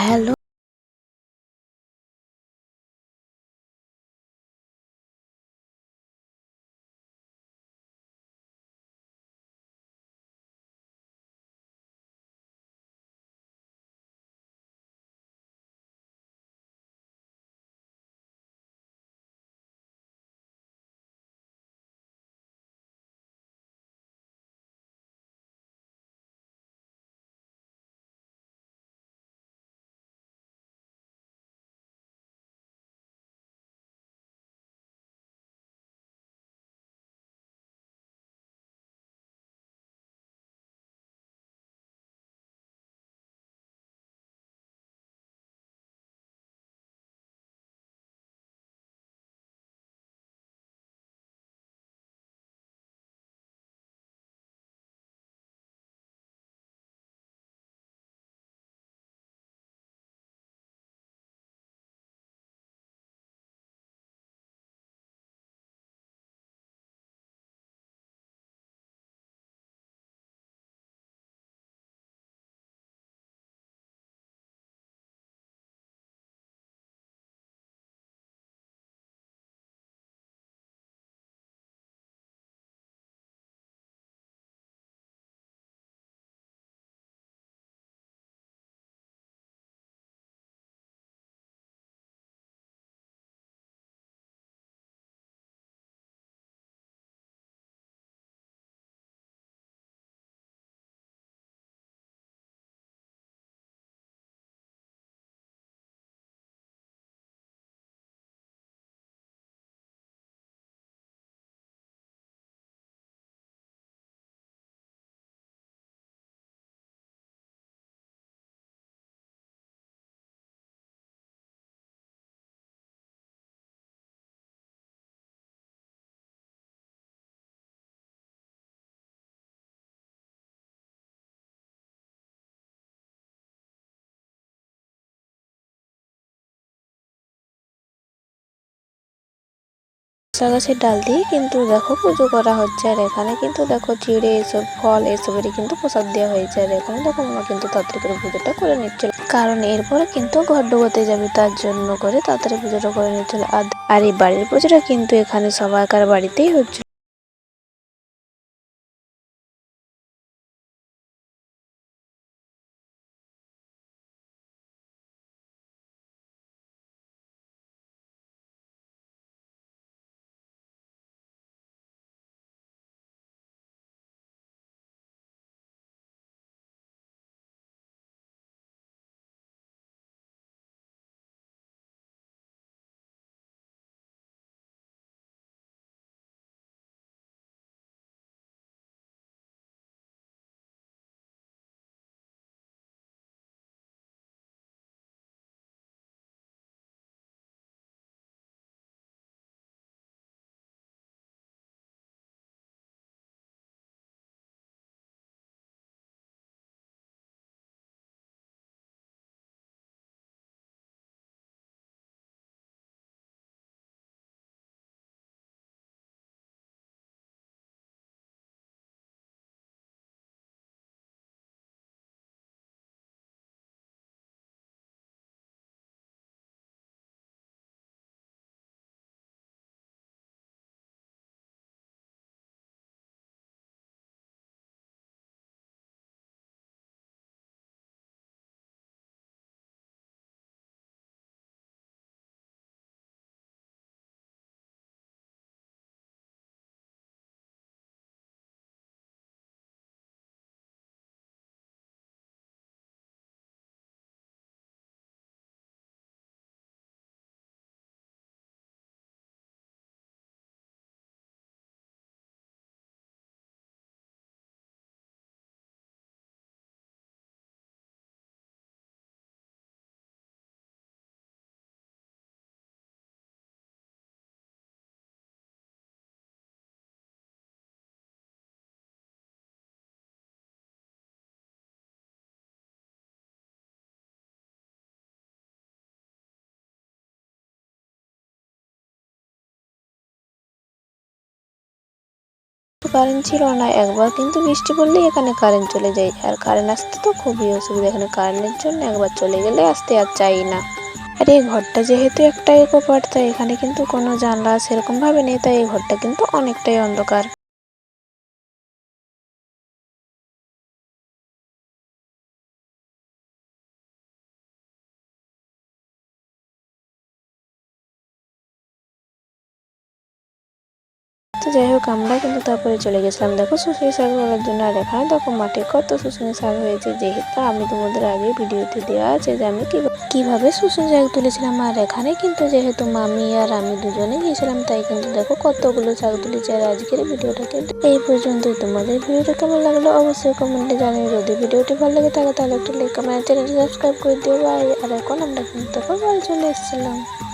Hello গাছের ডাল দিয়ে কিন্তু দেখো পুজো করা হচ্ছে। আর এখানে কিন্তু দেখো চিড়ে এসব ফল এসবেরই কিন্তু প্রসাদ দেওয়া হয়েছে। আর এখানে দেখো মামা কিন্তু তাড়াতাড়ি করে পুজোটা করে নিচ্ছিল, কারণ এরপরে কিন্তু ঘর ডুবোতে যাবে, তার জন্য করে তাড়াতাড়ি পুজোটা করে নিচ্ছিল। আর এই বাড়ির পুজোটা কিন্তু এখানে সবাইকার বাড়িতেই হচ্ছে। কারেন্ট ছিল না, একবার কিন্তু বৃষ্টি পড়লেই এখানে কারেন্ট চলে যায়। আর কারেন্ট আসতে তো খুবই অসুবিধা, এখানে কারেন্টের জন্য একবার চলে গেলে আসতে আর চাই না। আর এই ঘরটা যেহেতু একটা ইকো পার্ট, তাই এখানে কিন্তু কোনো জানলা সেরকম ভাবে নেই, তাই এই ঘরটা কিন্তু অনেকটাই অন্ধকার। তো যাই হোক, আমরা কিন্তু তারপরে চলে গেছিলাম দেখো শুশুনি শাক তোলার জন্য। আর এখানে দেখো মাঠে কত শুশুনি শাক হয়েছে, যেহেতু আমি তোমাদের আগে ভিডিওতে দেওয়া আছে যে আমি কিভাবে শুশুনি শাক তুলেছিলাম। আর এখানে কিন্তু যেহেতু মামি আর আমি দুজনে গিয়েছিলাম, তাই কিন্তু দেখো কতগুলো শাক তুলেছি। আর আজকের ভিডিওটা কিন্তু এই পর্যন্তই। তোমাদের ভিডিওটা কেমন লাগলো অবশ্যই কমেন্টে জানিও। যদি ভিডিওটি ভালো লাগে থাকে তাহলে একটা লাইক, আমার চ্যানেলটি সাবস্ক্রাইব করে দিও। বাই। আর এখন আমরা কিন্তু দেখো বাড়ি চলে এসেছিলাম।